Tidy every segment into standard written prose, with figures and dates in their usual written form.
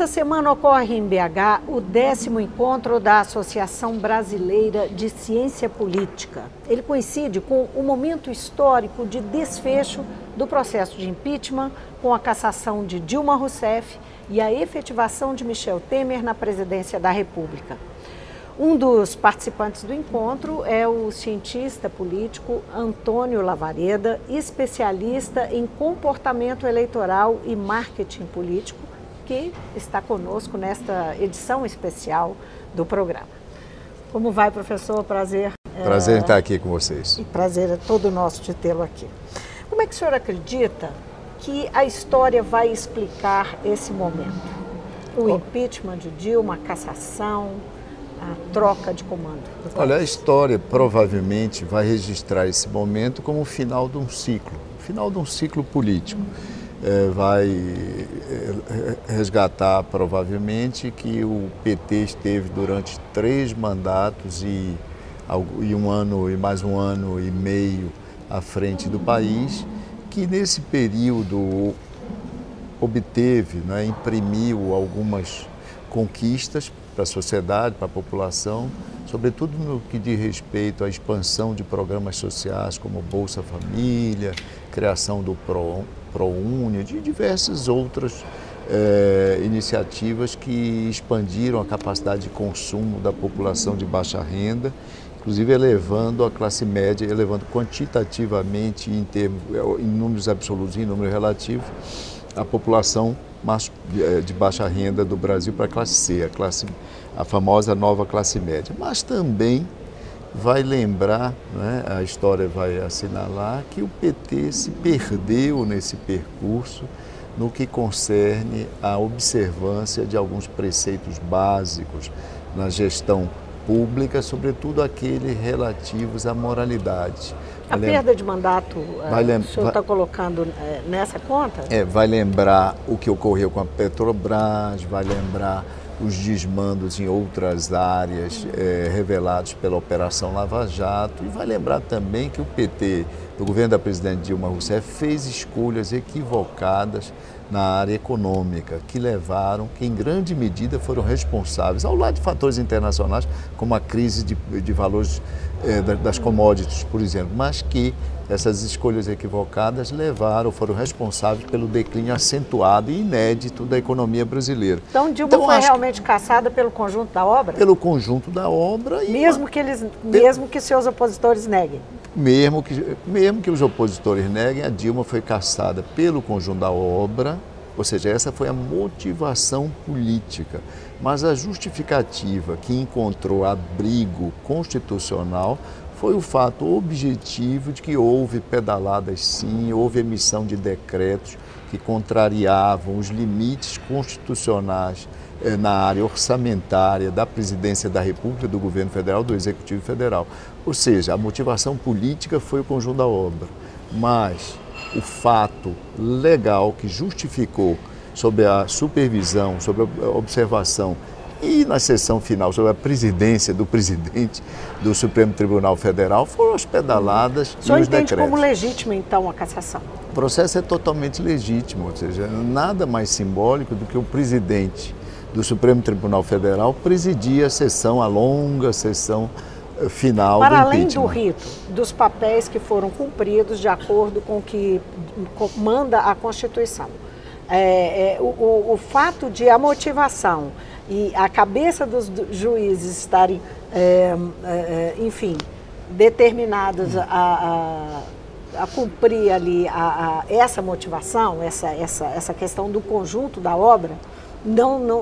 Essa semana ocorre em BH o 10º encontro da Associação Brasileira de Ciência Política. Ele coincide com o momento histórico de desfecho do processo de impeachment, com a cassação de Dilma Rousseff e a efetivação de Michel Temer na presidência da República. Um dos participantes do encontro é o cientista político Antônio Lavareda, especialista em comportamento eleitoral e marketing político, que está conosco nesta edição especial do programa. Como vai, professor? Prazer. Prazer em estar aqui com vocês. E prazer é todo nosso de tê-lo aqui. Como é que o senhor acredita que a história vai explicar esse momento? O impeachment de Dilma, a cassação, a troca de comando. Olha, a história provavelmente vai registrar esse momento como o final de um ciclo político. Vai resgatar provavelmente que o PT esteve durante 3 mandatos e mais um ano e meio à frente do país, que nesse período obteve, né, imprimiu algumas conquistas para a sociedade, para a população, sobretudo no que diz respeito à expansão de programas sociais como Bolsa Família, criação do ProUni, de diversas outras iniciativas que expandiram a capacidade de consumo da população de baixa renda, inclusive elevando a classe média, elevando quantitativamente em números absolutos e em números relativos, a população de baixa renda do Brasil para a classe C, a famosa nova classe média. Mas também vai lembrar, né, a história vai assinalar que o PT se perdeu nesse percurso no que concerne à observância de alguns preceitos básicos na gestão pública, sobretudo aqueles relativos à moralidade. A perda de mandato, o senhor está colocando nessa conta? Vai lembrar o que ocorreu com a Petrobras, vai lembrar os desmandos em outras áreas revelados pela Operação Lava Jato, e vai lembrar também que o PT, do governo da presidente Dilma Rousseff, fez escolhas equivocadas na área econômica, que em grande medida foram responsáveis, ao lado de fatores internacionais, como a crise de valores das commodities, por exemplo, mas que essas escolhas equivocadas foram responsáveis pelo declínio acentuado e inédito da economia brasileira. Então Dilma foi realmente cassada pelo conjunto da obra? Pelo conjunto da obra. Mesmo que seus opositores neguem? Mesmo que os opositores neguem, a Dilma foi cassada pelo conjunto da obra, ou seja, essa foi a motivação política. Mas a justificativa que encontrou abrigo constitucional foi o fato objetivo de que houve pedaladas sim, houve emissão de decretos que contrariavam os limites constitucionais na área orçamentária da Presidência da República, do Governo Federal, do Executivo Federal. Ou seja, a motivação política foi o conjunto da obra, mas o fato legal que justificou, sob a supervisão, sob a observação e na sessão final, sobre a presidência do presidente do Supremo Tribunal Federal, foram as pedaladas e os decretos. O senhor entende como legítima, então, a cassação? O processo é totalmente legítimo, ou seja, nada mais simbólico do que o presidente do Supremo Tribunal Federal presidir a longa sessão final do impeachment. Para além do rito, dos papéis que foram cumpridos de acordo com o que manda a Constituição, o fato de a motivação e a cabeça dos juízes estarem, enfim, determinados a cumprir ali essa motivação, essa questão do conjunto da obra,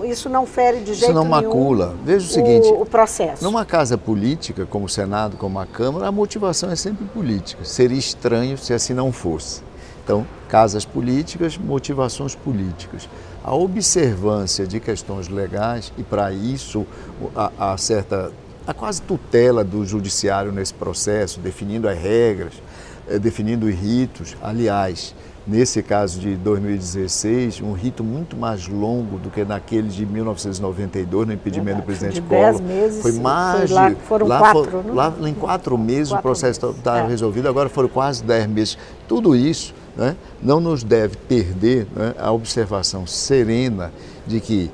isso não fere de jeito nenhum. Isso não macula. Veja o seguinte, o processo. Numa casa política, como o Senado, como a Câmara, a motivação é sempre política. Seria estranho se assim não fosse. Então, casas políticas, motivações políticas. A observância de questões legais, e para isso a quase tutela do judiciário nesse processo, definindo as regras, definindo os ritos. Aliás, nesse caso de 2016, um rito muito mais longo do que naquele de 1992, no impedimento do presidente Collor. 10 meses, foi mais foram 4, né? Lá em 4 meses o processo está resolvido, agora foram quase 10 meses. Tudo isso, né, não nos deve perder, né, a observação serena de que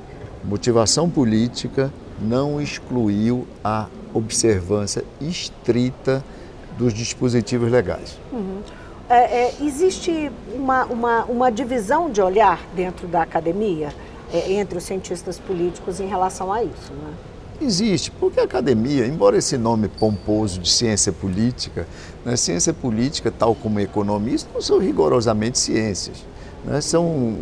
Motivação política não excluiu a observância estrita dos dispositivos legais. Uhum. Existe uma divisão de olhar dentro da academia entre os cientistas políticos em relação a isso, né? Existe, porque a academia, embora esse nome pomposo de ciência política, né, ciência política, tal como economia, não são rigorosamente ciências, né, são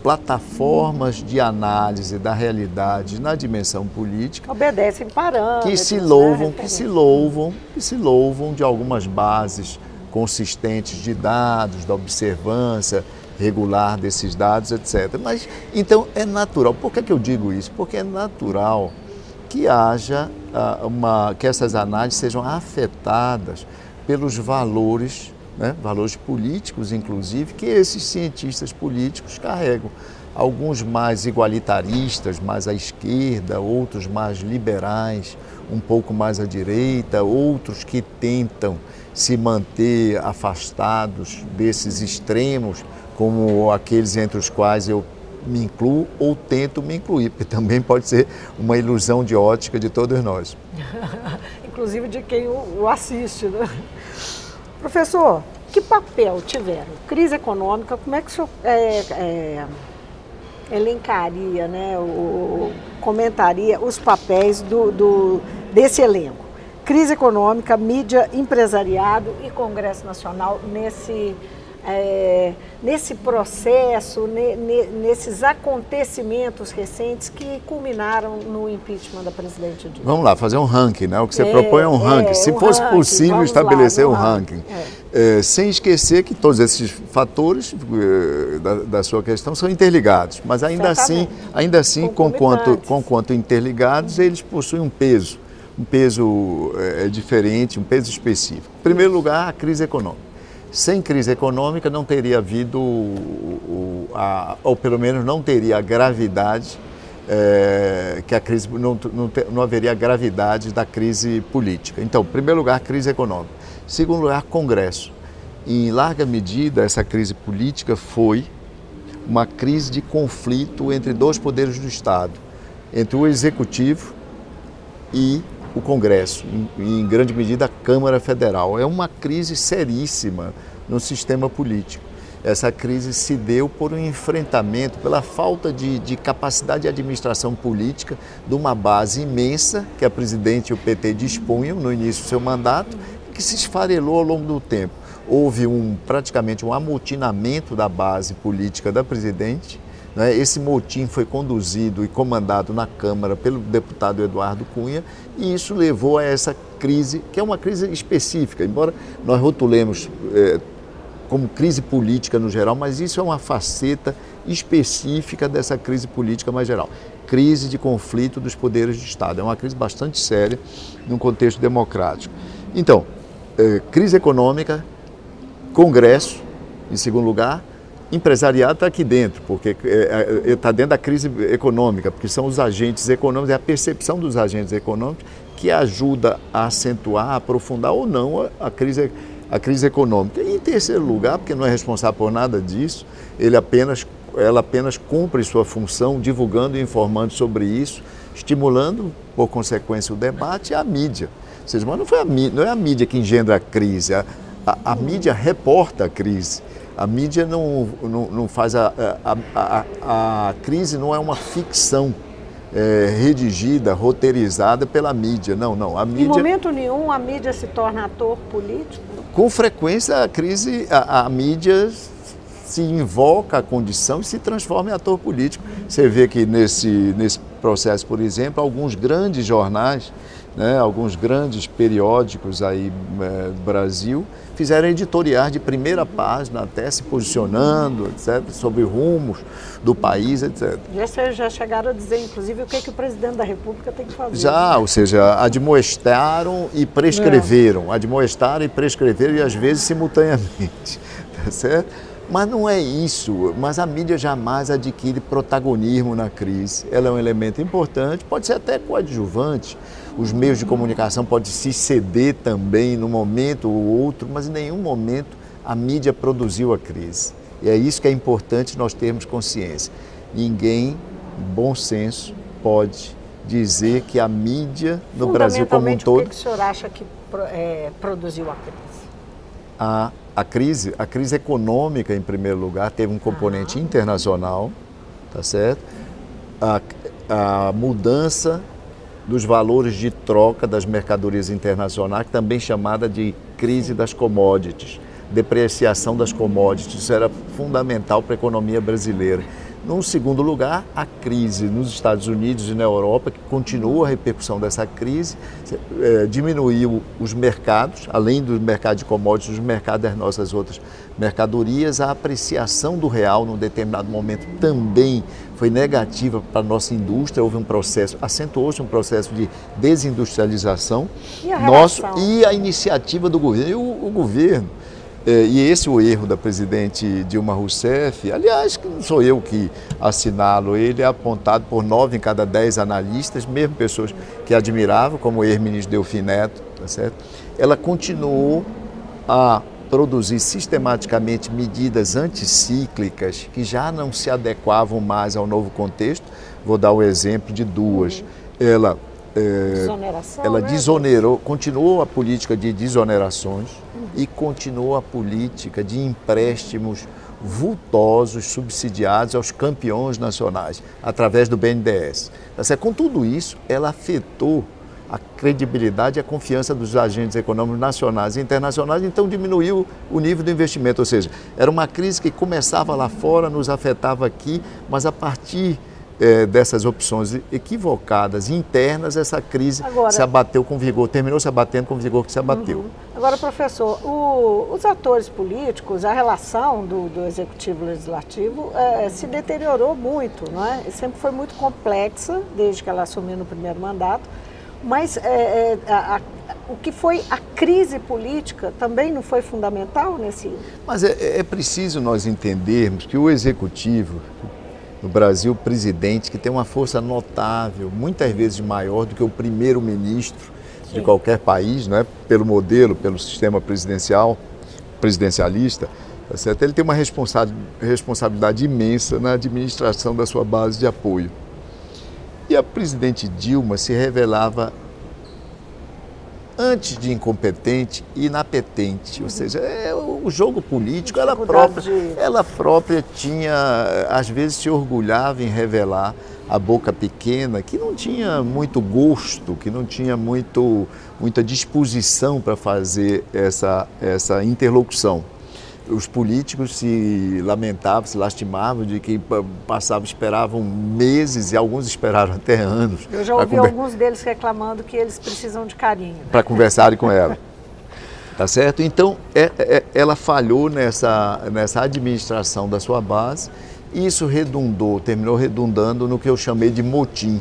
plataformas de análise da realidade na dimensão política. Obedecem parâmetros, que se louvam de algumas bases consistentes de dados, da observância regular desses dados, etc. Mas, então, é natural. Por que eu digo isso? Porque é natural que haja que essas análises sejam afetadas pelos valores, né, valores políticos, inclusive, que esses cientistas políticos carregam. Alguns mais igualitaristas, mais à esquerda, outros mais liberais, um pouco mais à direita, outros que tentam se manter afastados desses extremos, como aqueles entre os quais eu me incluo ou tento me incluir, porque também pode ser uma ilusão de ótica de todos nós. Inclusive de quem o assiste, né? Professor, que papel tiveram? Crise econômica, como é que o senhor elencaria, né, comentaria os papéis desse elenco? Crise econômica, mídia, empresariado e Congresso Nacional nesse processo, nesses acontecimentos recentes que culminaram no impeachment da presidente Dilma. Vamos lá, fazer um ranking, né? O que você propõe é um ranking. Se fosse possível estabelecer um ranking. Sem esquecer que todos esses fatores da sua questão são interligados, mas ainda assim, conquanto interligados, eles possuem um peso diferente, um peso específico. Em primeiro lugar, a crise econômica. Sem crise econômica não teria havido, ou pelo menos não teria a gravidade, que a crise, não haveria a gravidade da crise política. Então, em primeiro lugar, crise econômica. Em segundo lugar, Congresso. Em larga medida, essa crise política foi uma crise de conflito entre dois poderes do Estado, entre o Executivo e o Congresso, em grande medida a Câmara Federal. É uma crise seríssima no sistema político. Essa crise se deu por um enfrentamento, pela falta de capacidade de administração política de uma base imensa que a presidente e o PT dispunham no início do seu mandato, que se esfarelou ao longo do tempo. Houve praticamente um amotinamento da base política da presidente. Esse motim foi conduzido e comandado na Câmara pelo deputado Eduardo Cunha, e isso levou a essa crise, que é uma crise específica, embora nós rotulemos como crise política no geral, mas isso é uma faceta específica dessa crise política mais geral. Crise de conflito dos poderes do Estado. É uma crise bastante séria num contexto democrático. Então, crise econômica, Congresso, em segundo lugar. Empresariado está aqui dentro, porque está dentro da crise econômica, porque são os agentes econômicos, é a percepção dos agentes econômicos que ajuda a acentuar, a aprofundar ou não a crise econômica. E em terceiro lugar, porque não é responsável por nada disso, ela apenas cumpre sua função divulgando e informando sobre isso, estimulando, por consequência, o debate, a mídia. Ou seja, mas não é a mídia que engendra a crise, a mídia reporta a crise. A mídia não faz a crise não é uma ficção redigida, roteirizada pela mídia. Não. A mídia, em momento nenhum a mídia se torna ator político? Com frequência a crise, a mídia se invoca a condição e se transforma em ator político. Você vê que nesse processo, por exemplo, alguns grandes jornais, né, alguns grandes periódicos aí do Brasil fizeram editoriais de primeira página, até se posicionando, etc., sobre rumos do país, etc. Já chegaram a dizer, inclusive, o que o presidente da República tem que fazer. Ou seja, admoestaram e prescreveram. Admoestaram e prescreveram, e às vezes simultaneamente, tá certo? Mas não é isso, mas a mídia jamais adquire protagonismo na crise. Ela é um elemento importante, pode ser até coadjuvante. Os meios de comunicação podem se ceder também num momento ou outro, mas em nenhum momento a mídia produziu a crise. E é isso que é importante nós termos consciência. Ninguém bom senso, pode dizer que a mídia no Brasil como um todo... O que o senhor acha que produziu a crise? A crise econômica, em primeiro lugar, teve um componente internacional, tá certo? A mudança dos valores de troca das mercadorias internacionais, também chamada de crise das commodities, depreciação das commodities, isso era fundamental para a economia brasileira. Num segundo lugar, a crise nos Estados Unidos e na Europa, que continua a repercussão dessa crise, diminuiu os mercados, além do mercado de commodities, os mercados das nossas outras mercadorias, a apreciação do real num determinado momento também foi negativa para a nossa indústria, houve um processo, acentuou-se um processo de desindustrialização e a iniciativa do governo. E o governo, e esse é o erro da presidente Dilma Rousseff, aliás, que não sou eu que assinalo, ele é apontado por 9 em cada 10 analistas, mesmo pessoas que admiravam, como o ex-ministro Delfim Neto, tá certo? Ela continuou a produzir sistematicamente medidas anticíclicas que já não se adequavam mais ao novo contexto. Vou dar o exemplo de duas. Ela desonerou, continuou a política de desonerações e continuou a política de empréstimos vultosos, subsidiados aos campeões nacionais, através do BNDES. Com tudo isso, ela afetou a credibilidade e a confiança dos agentes econômicos nacionais e internacionais, então diminuiu o nível do investimento, ou seja, era uma crise que começava lá fora, nos afetava aqui, mas a partir dessas opções equivocadas internas, essa crise se abateu com vigor, terminou se abatendo com o vigor que se abateu. Agora, professor, os atores políticos, a relação do Executivo e Legislativo se deteriorou muito, não é? Sempre foi muito complexa, desde que ela assumiu no primeiro mandato, mas o que foi a crise política também não foi fundamental nesse... Mas é preciso nós entendermos que o Executivo... No Brasil, o presidente, que tem uma força notável, muitas vezes maior do que o primeiro-ministro de qualquer país, né? Pelo modelo, pelo sistema presidencialista, tá certo? Ele tem uma responsabilidade imensa na administração da sua base de apoio. E a presidente Dilma se revelava, antes de incompetente, inapetente, ou seja, o jogo político, ela própria tinha, às vezes se orgulhava em revelar a boca pequena, que não tinha muito gosto, que não tinha muita disposição para fazer essa interlocução. Os políticos se lamentavam, se lastimavam de que esperavam meses e alguns esperaram até anos. Eu já ouvi alguns deles reclamando que eles precisam de carinho. Para conversarem com ela. Tá certo? Então, ela falhou nessa administração da sua base e isso terminou redundando no que eu chamei de motim.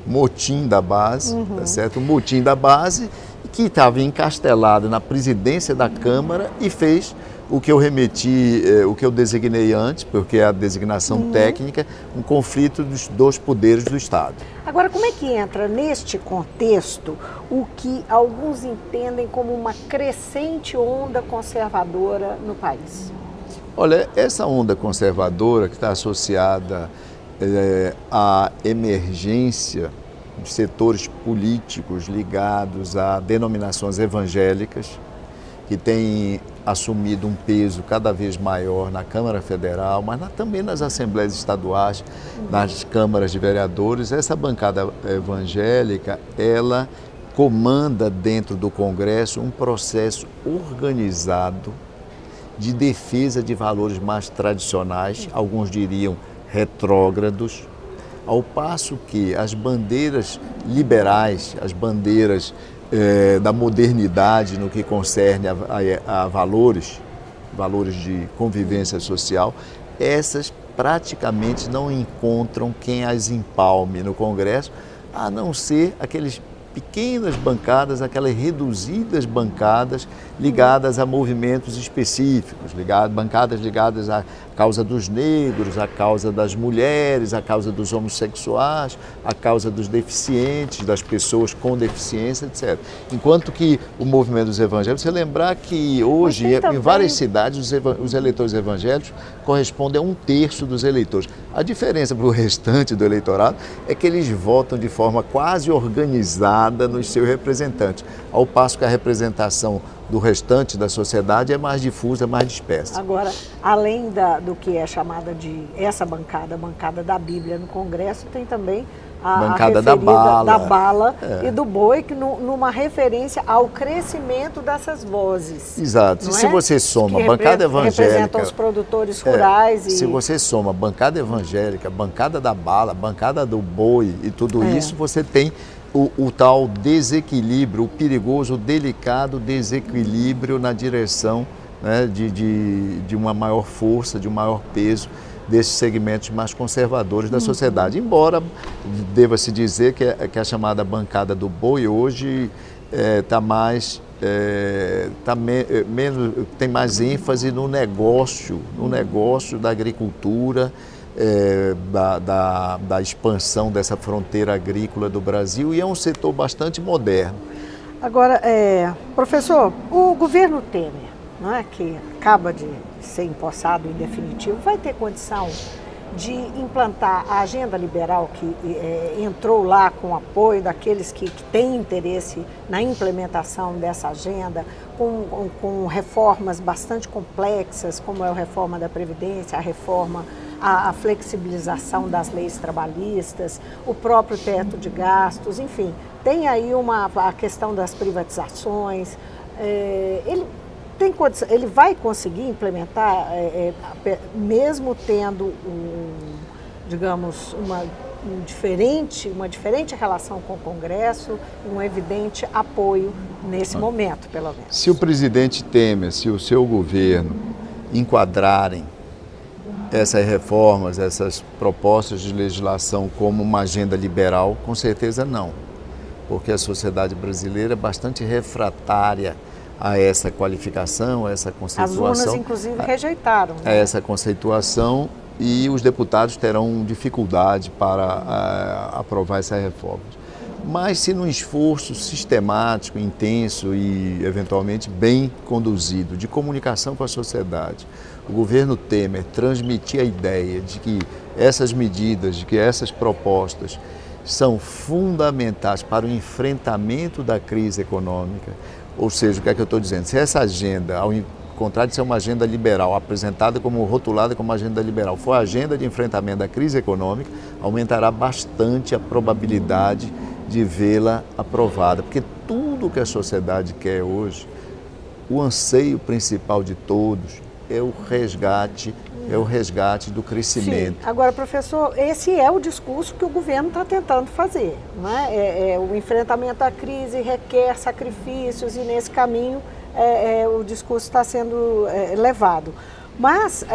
Motim da base, tá certo? O motim da base que estava encastelado na presidência da Câmara e fez o que eu remeti, o que eu designei antes, porque é a designação técnica, um conflito dos dois poderes do Estado. Agora, como é que entra neste contexto o que alguns entendem como uma crescente onda conservadora no país? Olha, essa onda conservadora que está associada à emergência de setores políticos ligados a denominações evangélicas, que têm assumido um peso cada vez maior na Câmara Federal, mas também nas assembleias estaduais, nas câmaras de vereadores. Essa bancada evangélica, ela comanda dentro do Congresso um processo organizado de defesa de valores mais tradicionais, alguns diriam retrógrados, ao passo que as bandeiras liberais, as bandeiras da modernidade no que concerne a valores de convivência social, essas praticamente não encontram quem as empalme no Congresso, a não ser aqueles pequenas bancadas, aquelas reduzidas bancadas ligadas a movimentos específicos, bancadas ligadas à causa dos negros, à causa das mulheres, à causa dos homossexuais, à causa dos deficientes, das pessoas com deficiência, etc. Enquanto que o movimento dos evangélicos, você lembrar que hoje, em várias cidades, os eleitores evangélicos correspondem a 1/3 dos eleitores. A diferença para o restante do eleitorado é que eles votam de forma quase organizada nos seus representantes, ao passo que a representação do restante da sociedade é mais difusa, mais dispersa. Agora, além do que é chamada de essa bancada, a bancada da Bíblia no Congresso, tem também a bancada da bala e do boi, que numa referência ao crescimento dessas vozes. Exato. E se você soma a bancada evangélica... representam os produtores rurais. Se você soma a bancada evangélica, a bancada da bala, a bancada do boi e tudo isso, você tem o tal desequilíbrio, o perigoso, o delicado desequilíbrio na direção, né, de uma maior força, de um maior peso desses segmentos mais conservadores da sociedade. Embora deva-se dizer que a chamada bancada do boi hoje tem mais ênfase no negócio da agricultura, da expansão dessa fronteira agrícola do Brasil, e é um setor bastante moderno. Agora, professor, o governo Temer, não é, que acaba de ser empossado em definitivo, vai ter condição de implantar a agenda liberal que entrou lá com o apoio daqueles que têm interesse na implementação dessa agenda, com reformas bastante complexas, como é a reforma da Previdência, a flexibilização das leis trabalhistas, o próprio teto de gastos, enfim, tem aí a questão das privatizações. Ele vai conseguir implementar, mesmo tendo, digamos, uma diferente relação com o Congresso, um evidente apoio nesse momento, pelo menos. Se o presidente Temer, se o seu governo enquadrarem essas reformas, essas propostas de legislação como uma agenda liberal, com certeza não, porque a sociedade brasileira é bastante refratária a essa qualificação, a essa conceituação. As urnas, inclusive, rejeitaram. A essa conceituação, e os deputados terão dificuldade para aprovar essas reformas. Mas se num esforço sistemático, intenso e, eventualmente, bem conduzido, de comunicação com a sociedade, o governo Temer transmitir a ideia de que essas medidas, de que essas propostas são fundamentais para o enfrentamento da crise econômica, ou seja, o que é que eu estou dizendo? Se essa agenda, ao contrário de ser uma agenda liberal, apresentada rotulada como agenda liberal, for a agenda de enfrentamento da crise econômica, aumentará bastante a probabilidade de vê-la aprovada. Porque tudo que a sociedade quer hoje, o anseio principal de todos é o resgate do crescimento. Sim. Agora, professor, esse é o discurso que o governo está tentando fazer, não é? O enfrentamento à crise requer sacrifícios, e nesse caminho o discurso está sendo levado. Mas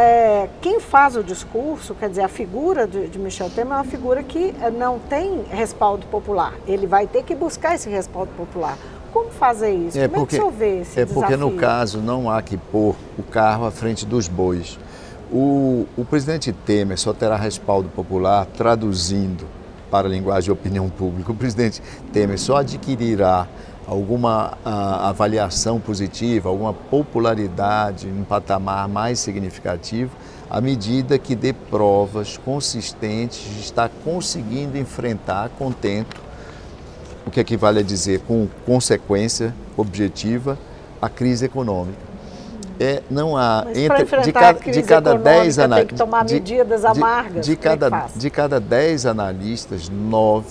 quem faz o discurso, quer dizer, a figura de Michel Temer é uma figura que não tem respaldo popular. Ele vai ter que buscar esse respaldo popular. Como fazer isso? Como é que o senhor vê esse desafio? Porque, no caso, não há que pôr o carro à frente dos bois. O presidente Temer só terá respaldo popular, traduzindo para a linguagem de opinião pública. O presidente Temer só adquirirá alguma avaliação positiva, alguma popularidade em um patamar mais significativo, à medida que dê provas consistentes de estar conseguindo enfrentar a contento, o que equivale a dizer com consequência objetiva, a crise econômica. Não há, de cada 10 analistas, tem que tomar medidas amargas. De cada 10 analistas, 9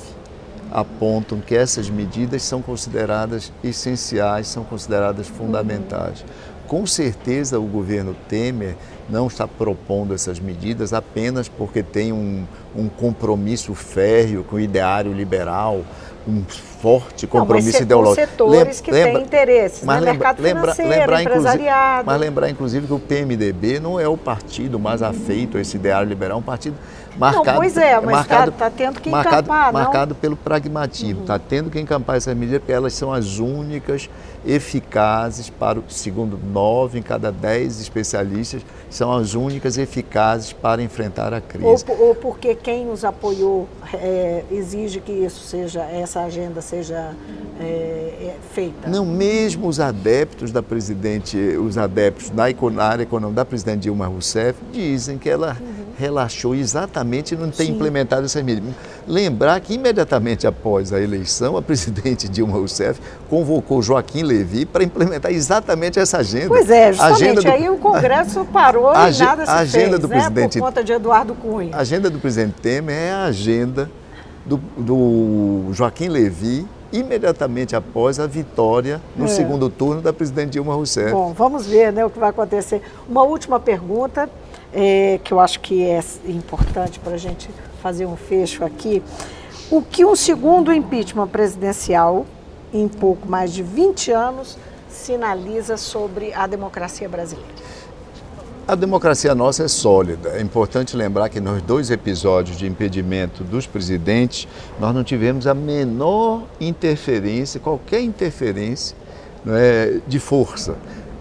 apontam que essas medidas são consideradas essenciais, são consideradas fundamentais. Com certeza o governo Temer não está propondo essas medidas apenas porque tem um compromisso férreo com o ideário liberal, um forte compromisso ideológico. Setores que têm interesses, mas mercado financeiro, empresariado. Mas lembrar, inclusive, que o PMDB não é o partido mais afeito a esse ideário liberal, é um partido marcado... Não, pois é, mas está tendo que encampar, marcado pelo pragmatismo, está tendo que encampar essas medidas, porque elas são as únicas eficazes para, segundo 9 em cada 10 especialistas, são as únicas eficazes para enfrentar a crise. Ou porque quem os apoiou exige que essa agenda seja feita? Não, mesmo os adeptos da presidente, os adeptos da área econômica da presidente Dilma Rousseff dizem que ela relaxou exatamente e não tem implementado essas medidas. Lembrar que imediatamente após a eleição, a presidente Dilma Rousseff convocou Joaquim Levy para implementar exatamente essa agenda. Pois é, justamente, aí o Congresso parou e nada se fez, do por conta de Eduardo Cunha. A agenda do presidente Temer é a agenda do Joaquim Levy, imediatamente após a vitória no segundo turno da presidente Dilma Rousseff. Bom, vamos ver, né, o que vai acontecer. Uma última pergunta, que eu acho que é importante para a gente fazer um fecho aqui. O que um segundo impeachment presidencial, em pouco mais de 20 anos, sinaliza sobre a democracia brasileira? A democracia nossa é sólida. É importante lembrar que nos 2 episódios de impedimento dos presidentes, nós não tivemos a menor interferência, qualquer interferência, de força.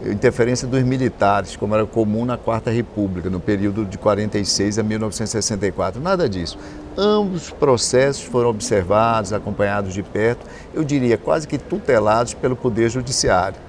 Interferência dos militares, como era comum na Quarta República, no período de 46 a 1964. Nada disso. Ambos os processos foram observados, acompanhados de perto, eu diria quase que tutelados pelo Poder Judiciário.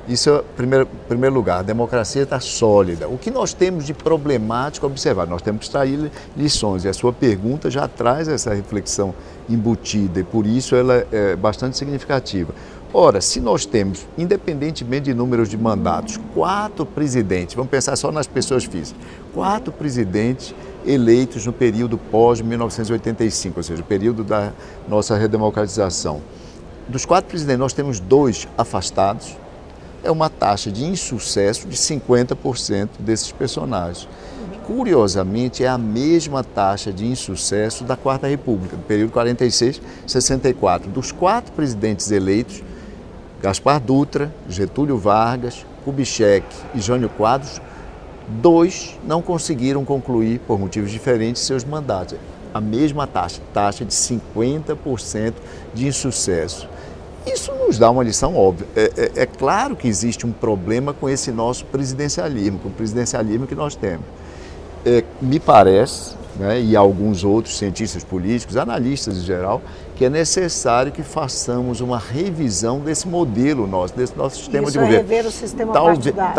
Isso é em primeiro lugar, a democracia está sólida. O que nós temos de problemático observar? Nós temos que extrair lições e a sua pergunta já traz essa reflexão embutida e por isso ela é bastante significativa. Ora, se nós temos, independentemente de números de mandatos, 4 presidentes, vamos pensar só nas pessoas físicas, 4 presidentes eleitos no período pós-1985, ou seja, o período da nossa redemocratização. Dos 4 presidentes, nós temos 2 afastados. É uma taxa de insucesso de 50% desses personagens. Curiosamente, é a mesma taxa de insucesso da Quarta República, do período 46-64. Dos 4 presidentes eleitos, Gaspar Dutra, Getúlio Vargas, Kubitschek e Jânio Quadros, 2 não conseguiram concluir, por motivos diferentes, seus mandatos. A mesma taxa de 50% de insucesso. Isso nos dá uma lição óbvia. É claro que existe um problema com esse nosso presidencialismo, com o presidencialismo que nós temos. Me parece, e alguns outros cientistas políticos, analistas em geral, que é necessário que façamos uma revisão desse modelo nosso, desse nosso sistema de governo. Rever o sistema partidário.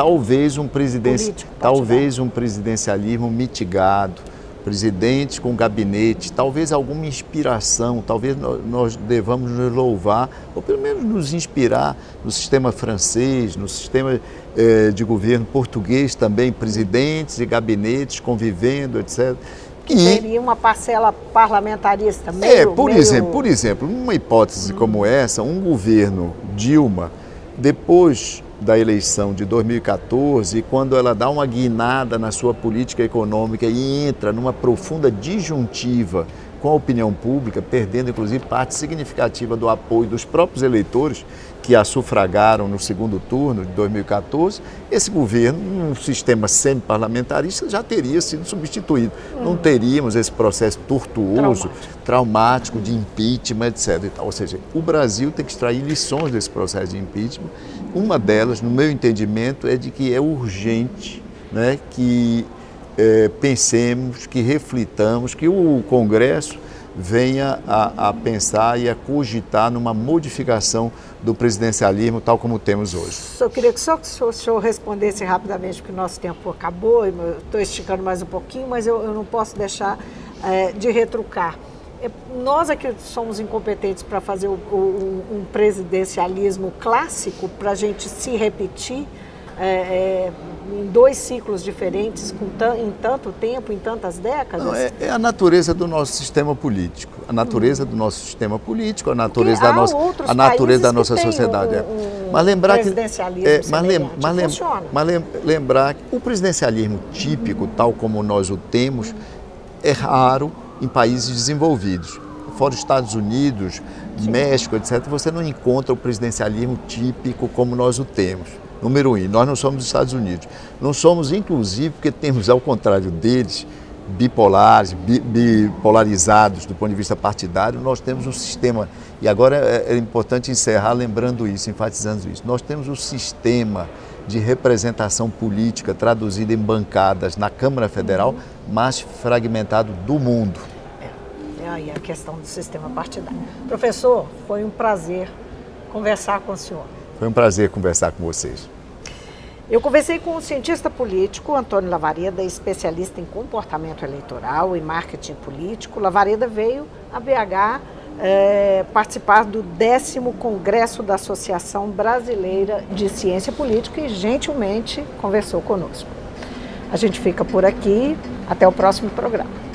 Talvez um presidencialismo mitigado, presidentes com gabinete, talvez alguma inspiração, talvez nós devamos nos louvar, ou pelo menos nos inspirar no sistema francês, no sistema de governo português também, presidentes e gabinetes convivendo, etc. Que teria uma parcela parlamentarista meio... Por exemplo, numa hipótese como essa, um governo Dilma, depois da eleição de 2014, quando ela dá uma guinada na sua política econômica e entra numa profunda disjuntiva com a opinião pública, perdendo inclusive parte significativa do apoio dos próprios eleitores que a sufragaram no segundo turno de 2014, esse governo, num sistema semi-parlamentarista, já teria sido substituído. Não teríamos esse processo tortuoso, traumático de impeachment, etc. Ou seja, o Brasil tem que extrair lições desse processo de impeachment. Uma delas, no meu entendimento, é de que é urgente, que pensemos, que reflitamos, que o Congresso venha a pensar e a cogitar numa modificação do presidencialismo tal como temos hoje. Eu queria que só o senhor respondesse rapidamente, porque o nosso tempo acabou, estou esticando mais um pouquinho, mas eu não posso deixar de retrucar. Nós aqui somos incompetentes para fazer um presidencialismo clássico, para a gente se repetir. em 2 ciclos diferentes, em tanto tempo, em tantas décadas? Não, é a natureza do nosso sistema político. A natureza do nosso sistema político, a natureza da nossa, sociedade. Mas lembrar lembrar que o presidencialismo típico, tal como nós o temos, é raro em países desenvolvidos. Fora os Estados Unidos, México, etc., você não encontra o presidencialismo típico como nós o temos. Número 1, nós não somos dos Estados Unidos. Não somos, inclusive, porque temos, ao contrário deles, bipolarizados do ponto de vista partidário, nós temos um sistema, e agora é importante encerrar lembrando isso, enfatizando isso, nós temos um sistema de representação política traduzida em bancadas na Câmara Federal mais fragmentado do mundo. Aí a questão do sistema partidário. Professor, foi um prazer conversar com o senhor. Foi um prazer conversar com vocês. Eu conversei com o cientista político Antônio Lavareda, especialista em comportamento eleitoral e marketing político. Lavareda veio a BH participar do 10º Congresso da Associação Brasileira de Ciência Política e gentilmente conversou conosco. A gente fica por aqui, até o próximo programa.